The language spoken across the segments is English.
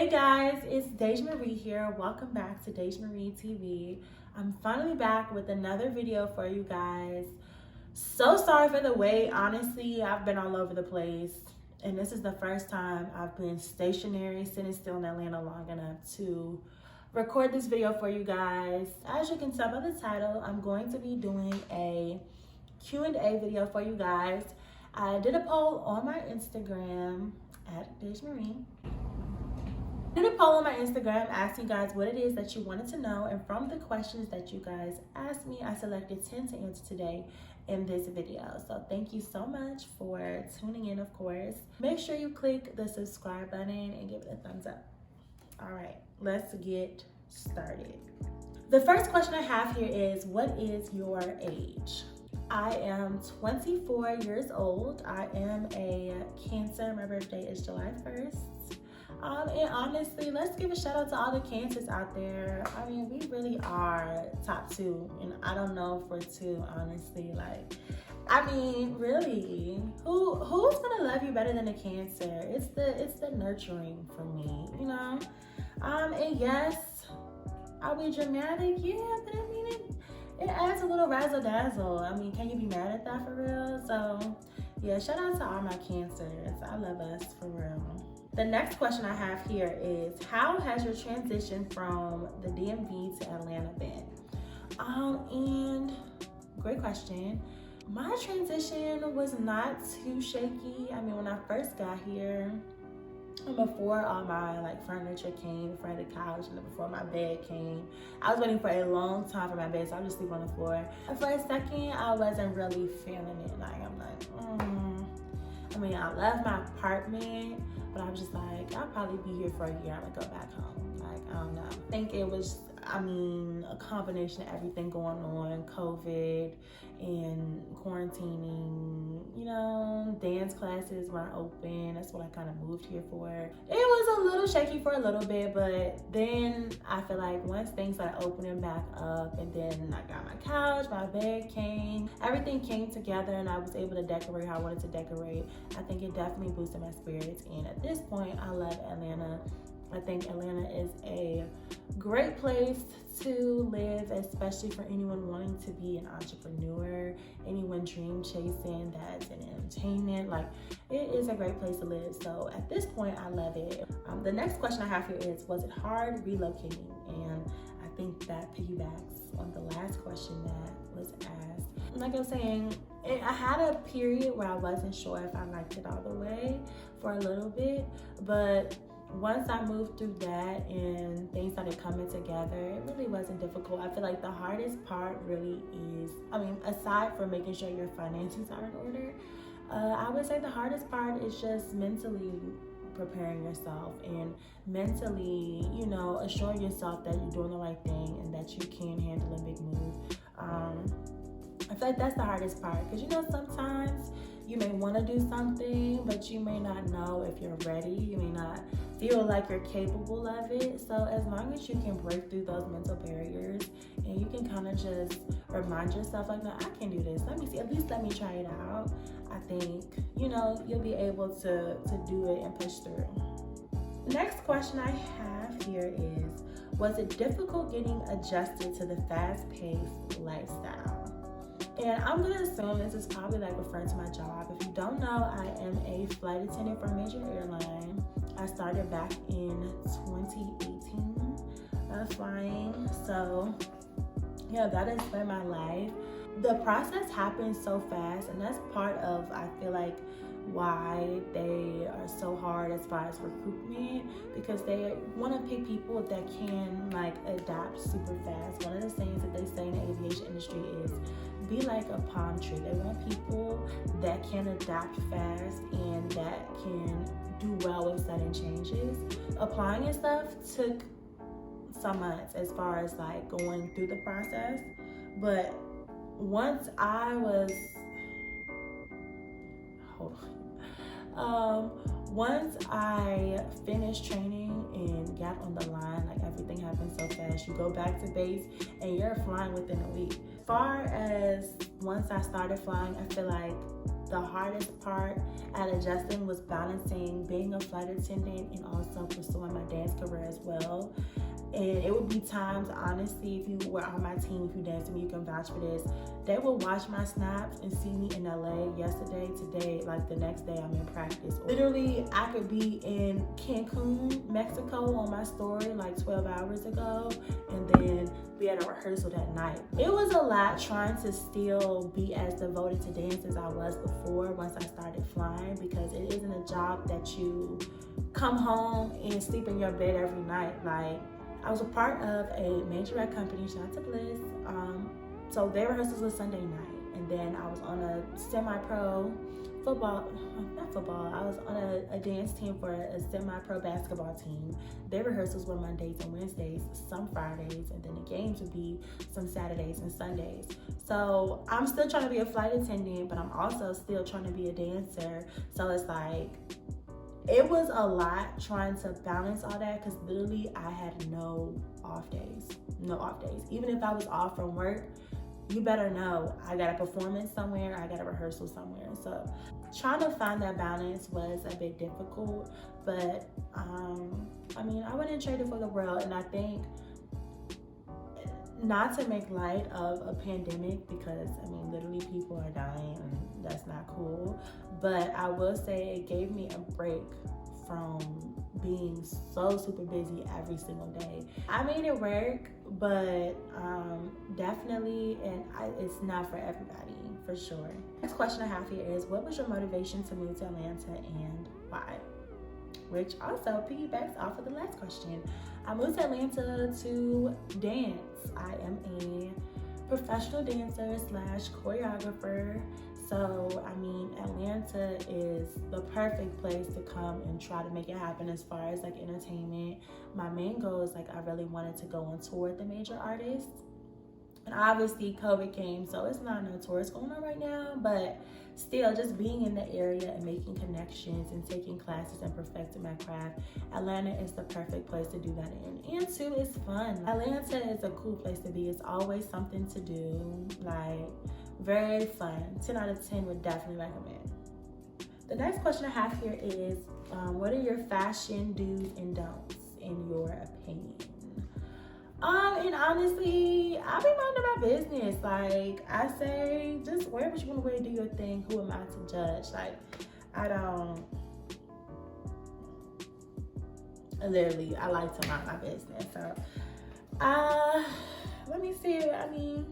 Hey guys, it's Deja Maree here. Welcome back to Deja Maree TV. I'm finally back with another video for you guys. So sorry for the wait. Honestly, I've been all over the place, and this is the first time I've been stationary, sitting still in Atlanta long enough to record this video for you guys. As you can tell by the title, I'm going to be doing a Q&A video for you guys. I did a poll on my Instagram at Deja Maree. I did a poll on my Instagram asking you guys what it is that you wanted to know, and from the questions that you guys asked me, I selected 10 to answer today in this video. So thank you so much for tuning in, of course. Make sure you click the subscribe button and give it a thumbs up. All right, let's get started. The first question I have here is, what is your age? I am 24 years old. I am a Cancer. My birthday is July 1st. And honestly, let's give a shout out to all the Cancers out there. I mean, we really are top two, and I don't know if we're two, honestly. Like, I mean, really, who's gonna love you better than a Cancer? It's the nurturing for me, you know. And yes, I'll be dramatic, yeah, but I mean it adds a little razzle dazzle. I mean, can you be mad at that for real? So yeah, shout out to all my Cancers. I love us for real. The next question I have here is, how has your transition from the DMV to Atlanta been? And great question. My transition was not too shaky. I mean, when I first got here, before all my furniture came, before the couch, and before my bed came, I was waiting for a long time for my bed, so I would just sleep on the floor. And for a second, I wasn't really feeling it. I mean, I love my apartment, but I was just like, I'll probably be here for a year. I'm gonna go back home. I don't know. I think it was, a combination of everything going on, COVID and quarantining, dance classes weren't open. That's what I kind of moved here for. It was a little shaky for a little bit, but then I feel like once things started opening back up, and then I got my couch, my bed came, everything came together, and I was able to decorate how I wanted to decorate. I think it definitely boosted my spirits, and at this point, I love Atlanta. I think Atlanta is a great place to live, especially for anyone wanting to be an entrepreneur, anyone dream chasing that's in entertainment. It is a great place to live. So at this point, I love it. The next question I have here is, was it hard relocating? And I think that piggybacks on the last question that was asked. Like I was saying, I had a period where I wasn't sure if I liked it all the way for a little bit, but once I moved through that and things started coming together, it really wasn't difficult. I feel like the hardest part really is, aside from making sure your finances are in order, I would say the hardest part is just mentally preparing yourself and mentally, assuring yourself that you're doing the right thing and that you can handle a big move. I feel like that's the hardest part, because sometimes you may want to do something, but you may not know if you're ready. You may not feel like you're capable of it. So as long as you can break through those mental barriers and you can kind of just remind yourself, no, I can do this. Let me see, at least let me try it out. I think, you'll be able to do it and push through. Next question I have here is, was it difficult getting adjusted to the fast-paced lifestyle? And I'm gonna assume this is probably referring to my job. If you don't know, I am a flight attendant for a major airline. I started back in 2018 flying. So yeah, that has been my life. The process happens so fast, and that's part of, I feel like, why they are so hard as far as recruitment, because they want to pick people that can adapt super fast. One of the things that they say in the aviation industry is, be like a palm tree. They want people that can adapt fast and that can do well with sudden changes. Applying and stuff took some months as far as going through the process, but once I was once I finished training and got on the line, everything happened so fast. You go back to base and you're flying within a week. As far as once I started flying, I feel like the hardest part at adjusting was balancing being a flight attendant and also pursuing my dance And it would be times, honestly, if you were on my team, if you danced with me, you can vouch for this. They would watch my snaps and see me in LA yesterday, today, like the next day I'm in practice. Literally, I could be in Cancun, Mexico on my story like 12 hours ago, and then be at a rehearsal that night. It was a lot trying to still be as devoted to dance as I was before once I started flying, because it isn't a job that you come home and sleep in your bed every night. Like, I was a part of a majorette company, shout out to Bliss. So their rehearsals was Sunday night, and then I was on a semi-pro I was on a dance team for a semi-pro basketball team. Their rehearsals were Mondays and Wednesdays, some Fridays, and then the games would be some Saturdays and Sundays. So I'm still trying to be a flight attendant, but I'm also still trying to be a dancer. So it's like, it was a lot trying to balance all that, because literally I had no off days. Even if I was off from work, you better know I got a performance somewhere, I got a rehearsal somewhere. So trying to find that balance was a bit difficult, but I mean, I wouldn't trade it for the world. And I think, not to make light of a pandemic, because I mean, literally people are dying and that's not cool, but I will say it gave me a break from being so super busy every single day. I made it work, but definitely, it's not for everybody, for sure. Next question I have here is, what was your motivation to move to Atlanta and why? Which also piggybacks off of the last question. I moved to Atlanta to dance. I am a professional dancer / choreographer. So, I mean, Atlanta is the perfect place to come and try to make it happen as far as like entertainment. My main goal is like, I really wanted to go on tour with the major artists. And obviously COVID came, so it's not no tours going on right now, but still, just being in the area and making connections and taking classes and perfecting my craft, Atlanta is the perfect place to do that in. And two, it's fun. Atlanta is a cool place to be. It's always something to do, like very fun. 10 out of 10 would definitely recommend. The next question I have here is, what are your fashion do's and don'ts in your opinion? And honestly, I be minding my business. Like, I say, just wear what you want to wear, do your thing. Who am I to judge? Like, I like to mind my business. So, let me see. I mean,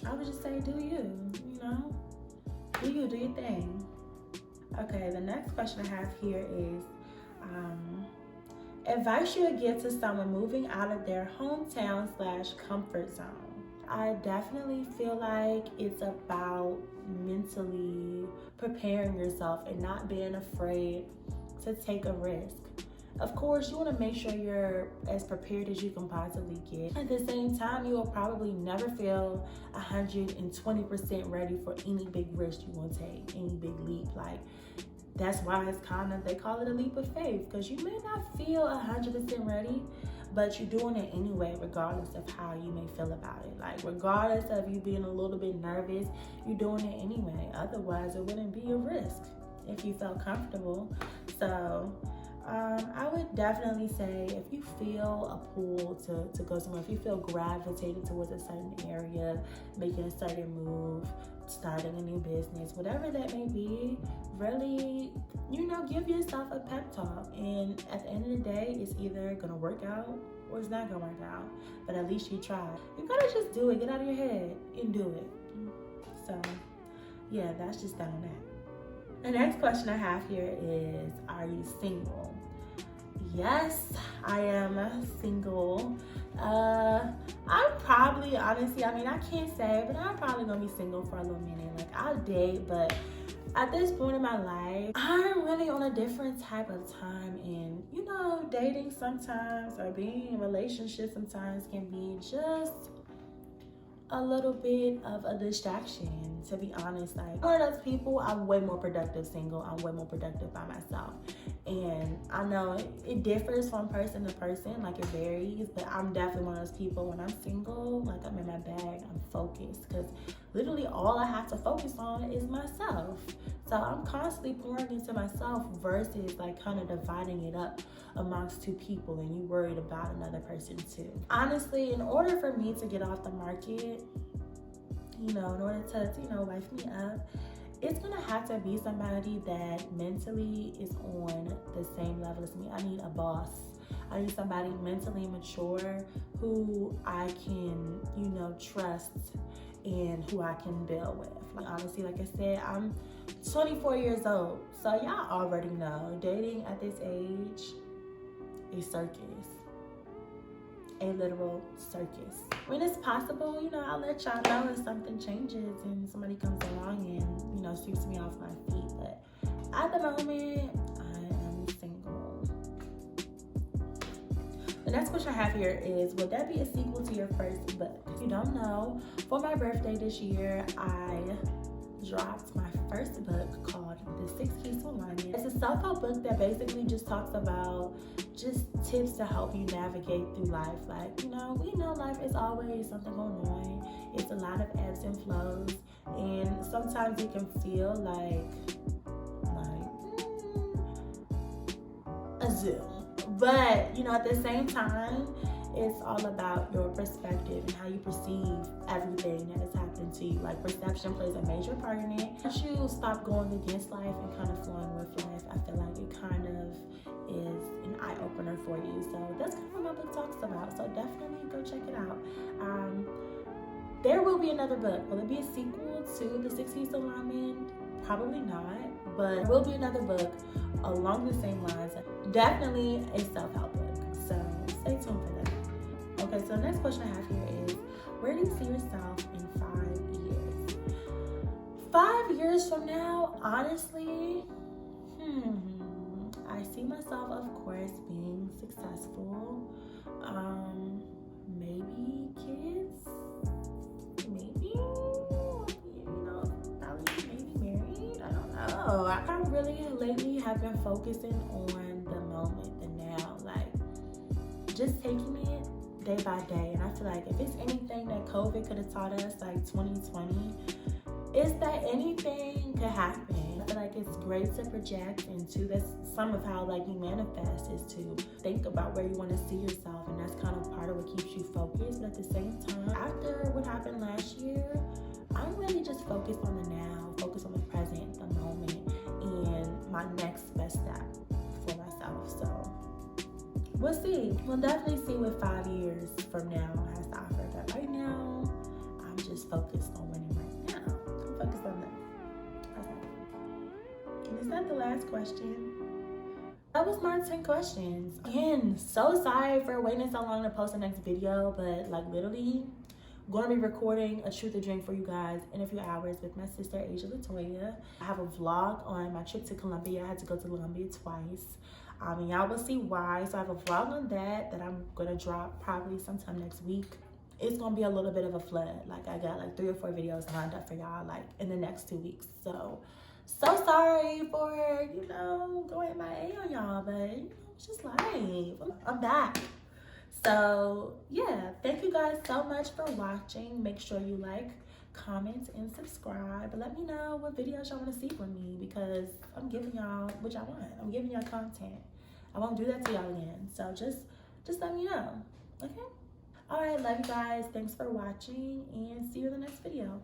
I would just say, do you, do you, do your thing. Okay, the next question I have here is, advice you would give to someone moving out of their hometown / comfort zone. I definitely feel like it's about mentally preparing yourself and not being afraid to take a risk. Of course, you want to make sure you're as prepared as you can possibly get. At the same time, you will probably never feel 120% ready for any big risk you want to take, any big leap. Like, that's why it's they call it a leap of faith, because you may not feel 100% ready, but you're doing it anyway, regardless of how you may feel about it. Like, regardless of you being a little bit nervous, you're doing it anyway. Otherwise, it wouldn't be a risk if you felt comfortable. So, I would definitely say, if you feel a pull to go somewhere, if you feel gravitated towards a certain area, making a certain move, starting a new business, whatever that may be, really, give yourself a pep talk. And at the end of the day, it's either gonna work out or it's not gonna work out. But at least you tried. You gotta just do it. Get out of your head and do it. So, yeah, that's just that on that. The next question I have here is, are you single? Yes, I am single. I'm probably, honestly, I can't say, but I'm probably gonna be single for a little minute. Like, I'll date, but at this point in my life, I'm really on a different type of time. And, dating sometimes or being in relationships sometimes can be just a little bit of a distraction, to be honest. Like, one of those people, I'm way more productive single. I'm way more productive by myself. And I know it differs from person to person, like it varies, but I'm definitely one of those people when I'm single, like I'm in my bag, I'm focused. Because literally all I have to focus on is myself. So I'm constantly pouring into myself versus like kind of dividing it up amongst two people and you worried about another person too. Honestly, in order for me to get off the market, in order to, wife me up, it's gonna have to be somebody that mentally is on the same level as me. I need a boss. I need somebody mentally mature who I can, trust and who I can build with. Like, honestly, like I said, I'm 24 years old. So y'all already know, dating at this age is circus. A literal circus. When it's possible, I'll let y'all know if something changes and somebody comes along and, sweeps me off my feet. But at the moment, I am single. The next question I have here is, would that be a sequel to your first book? If you don't know, for my birthday this year, I dropped my first book called The 6 Keys to Alignment. It's a self-help book that basically just talks about just tips to help you navigate through life. Like, we know life is always something going on. It's a lot of ebbs and flows, and sometimes it can feel like a zoo. But, at the same time, it's all about your perspective and how you perceive everything that has happened to you. Like, perception plays a major part in it. Once you stop going against life and kind of flowing with life, I feel like it kind of is an eye-opener for you. So that's kind of what my book talks about. So definitely go check it out. There will be another book. Will it be a sequel to The 6 Keys to Alignment? Probably not, but there will be another book along the same lines. Definitely a self-help book. So stay tuned for that. Okay, so the next question I have here is, where do you see yourself in 5 years? 5 years from now, honestly, I see myself, of course, being successful. Maybe kids, maybe, probably maybe married. I don't know. I really lately have been focusing on the moment, the now, like just taking it day by day. And I feel like if it's anything that COVID could have taught us, like 2020, is that anything could happen. I feel like it's great to project into this. Some of how like you manifest is to think about where you want to see yourself, and that's kind of part of what keeps you focused. But at the same time, after what happened last year, I'm really just focused on the now, focused on the present, the moment, and my next best step for myself. So we'll see. We'll definitely see what 5 years from now has to offer. But right now, I'm just focused on winning right now. I'm focused on that. Okay. And is that the last question? That was my 10 questions. Again, so sorry for waiting so long to post the next video, but like literally, I'm going to be recording a truth or drink for you guys in a few hours with my sister, Asia Latoya. I have a vlog on my trip to Colombia. I had to go to Colombia twice. And y'all will see why. So I have a vlog on that I'm going to drop probably sometime next week. It's going to be a little bit of a flood. Like I got like 3 or 4 videos lined up for y'all like in the next 2 weeks. So sorry for, going MIA on y'all, but it's just life. I'm back. So yeah, thank you guys so much for watching. Make sure you like, comment, and subscribe. Let me know what videos y'all want to see from me, because I'm giving y'all what y'all want. I'm giving y'all content. I won't do that to y'all again. So just let me know. Okay? All right, love you guys. Thanks for watching, and see you in the next video.